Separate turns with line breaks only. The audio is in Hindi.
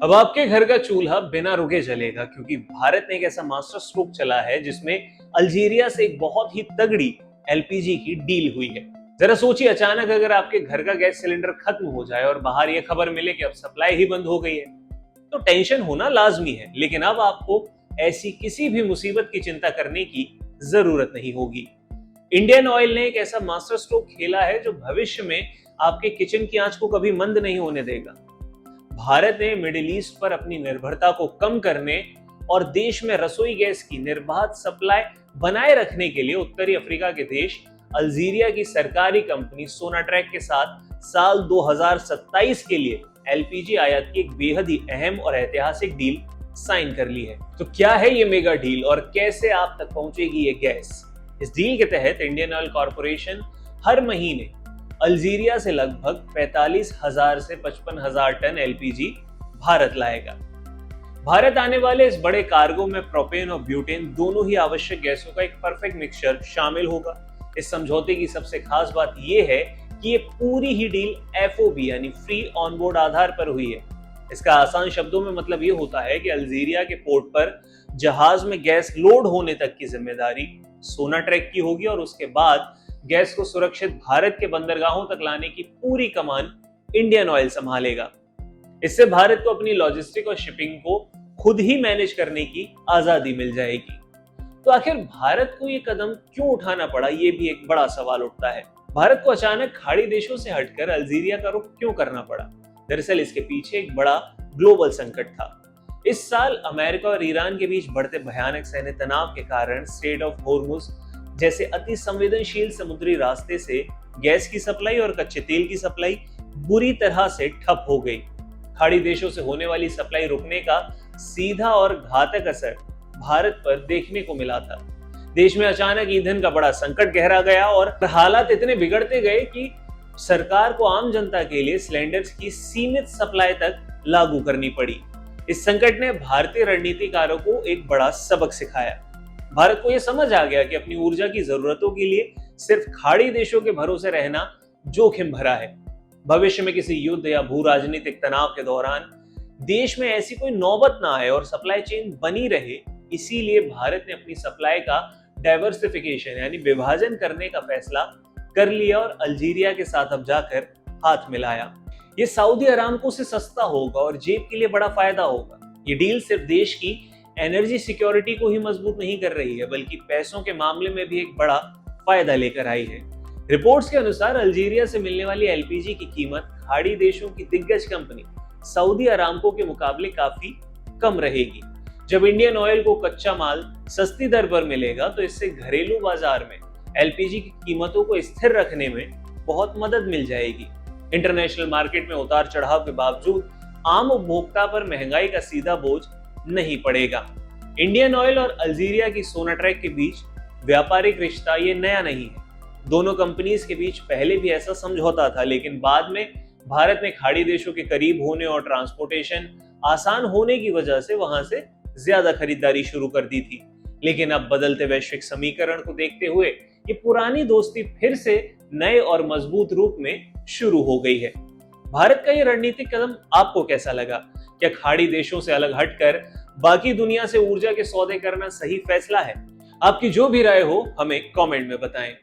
अब आपके घर का चूल्हा बिना रुके जलेगा क्योंकि भारत ने एक ऐसा मास्टर स्ट्रोक चला है जिसमें अल्जीरिया से एक बहुत ही तगड़ी एलपीजी की डील हुई है। जरा सोचिए, अचानक अगर आपके घर का गैस सिलेंडर खत्म हो जाए और बाहर यह खबर मिले कि अब सप्लाई ही बंद हो गई है, तो टेंशन होना लाजमी है। लेकिन अब आपको ऐसी किसी भी मुसीबत की चिंता करने की जरूरत नहीं होगी। इंडियन ऑयल ने एक ऐसा मास्टर स्ट्रोक खेला है जो भविष्य में आपके किचन की आंच को कभी मंद नहीं होने देगा। भारत ने मिडिल ईस्ट पर अपनी निर्भरता को कम करने और देश में रसोई गैस की निर्बाध सप्लाई बनाए रखने के लिए उत्तरी अफ्रीका के देश अल्जीरिया की सरकारी कंपनी सोनाट्रैक के साथ साल 2027 के लिए एलपीजी आयात की एक बेहद ही अहम और ऐतिहासिक डील साइन कर ली है। तो क्या है ये मेगा डील और कैसे आप तक पहुंचेगी ये गैस? इस डील के तहत इंडियन ऑयल कॉर्पोरेशन हर महीने अल्जीरिया से लगभग 45,000 से 55,000 टन एलपीजी भारत लाएगा। भारत आने वाले इस बड़े कार्गो में प्रोपेन और ब्यूटेन दोनों ही आवश्यक गैसों का एक परफेक्ट मिक्सचर शामिल होगा। इस समझौते की सबसे खास बात यह है कि ये पूरी ही डील एफओबी यानी फ्री ऑनबोर्ड आधार पर हुई है। इसका आसान शब्दों में मतलब ये होता है कि अल्जीरिया के पोर्ट पर जहाज में गैस लोड होने तक की जिम्मेदारी सोनाट्रैक की होगी और उसके बाद गैस को सुरक्षित भारत के बंदरगाहों तक लाने की पूरी कमान इंडियन ऑयल संभालेगा। इससे भारत को अपनी लॉजिस्टिक और शिपिंग को खुद ही मैनेज करने की आजादी मिल जाएगी। तो आखिर भारत को ये कदम क्यों उठाना पड़ा, ये भी एक बड़ा सवाल उठता है। भारत को अचानक खाड़ी देशों से हटकर अल्जीरिया का रुख क्यों करना पड़ा? दरअसल इसके पीछे एक बड़ा ग्लोबल संकट था। इस साल अमेरिका और ईरान के बीच बढ़ते भयानक सैन्य तनाव के कारण स्ट्रेट ऑफ हॉर्मुज जैसे अति संवेदनशील समुद्री रास्ते से गैस की सप्लाई और कच्चे तेल की सप्लाई बुरी तरह से ठप हो गई। खाड़ी देशों से होने वाली सप्लाई रुकने का सीधा और घातक असर भारत पर देखने को मिला था। देश में अचानक ईंधन का बड़ा संकट गहरा गया और हालात इतने बिगड़ते गए कि सरकार को आम जनता के लिए सिलेंडर्स की सीमित सप्लाई तक लागू करनी पड़ी। इस संकट ने भारतीय रणनीतिकारों को एक बड़ा सबक सिखाया। भारत को यह समझ आ गया कि अपनी ऊर्जा की जरूरतों के लिए सिर्फ खाड़ी देशों के भरोसे रहना जोखिम भरा है। भविष्य में किसी युद्ध या भू राजनीतिक तनाव के दौरान देश में ऐसी कोई नौबत ना आए और सप्लाई चेन बनी रहे, इसीलिए भारत ने अपनी सप्लाई का डाइवर्सिफिकेशन यानी विभाजन करने का फैसला कर लिया और अल्जीरिया के साथ अब जाकर हाथ मिलाया। ये सऊदी अरामको से सस्ता होगा और जेब के लिए बड़ा फायदा होगा। ये डील सिर्फ देश की एनर्जी सिक्योरिटी को ही मजबूत नहीं कर रही है, बल्कि पैसों के मामले में भी एक बड़ा फायदा लेकर आई है। रिपोर्ट्स के अनुसार अल्जीरिया से मिलने वाली एलपीजी की कीमत खाड़ी देशों की दिग्गज कंपनी सऊदी अरामको के मुकाबले काफी कम रहेगी। जब इंडियन ऑयल को कच्चा माल सस्ती दर पर मिलेगा तो इससे घरेलू बाजार में एलपीजी की कीमतों को स्थिर रखने में बहुत मदद मिल जाएगी। इंटरनेशनल मार्केट में उतार चढ़ाव के बावजूद आम उपभोक्ता पर महंगाई का सीधा बोझ नहीं पड़ेगा। इंडियन ऑयल और अल्जीरिया की सोनाट्रैक के बीच व्यापारिक रिश्ता ये नया नहीं है। दोनों कंपनीज के बीच पहले भी ऐसा समझौता था, लेकिन बाद में भारत ने खाड़ी देशों के करीब होने और ट्रांसपोर्टेशन आसान होने की वजह से वहां से ज्यादा खरीदारी शुरू कर दी थी। लेकिन अब बदलते वैश्विक समीकरण को देखते हुए ये पुरानी दोस्ती फिर से नए और मजबूत रूप में शुरू हो गई है। भारत का ये रणनीतिक कदम आपको कैसा लगा? क्या खाड़ी देशों से अलग हटकर बाकी दुनिया से ऊर्जा के सौदे करना सही फैसला है? आपकी जो भी राय हो हमें कमेंट में बताएं।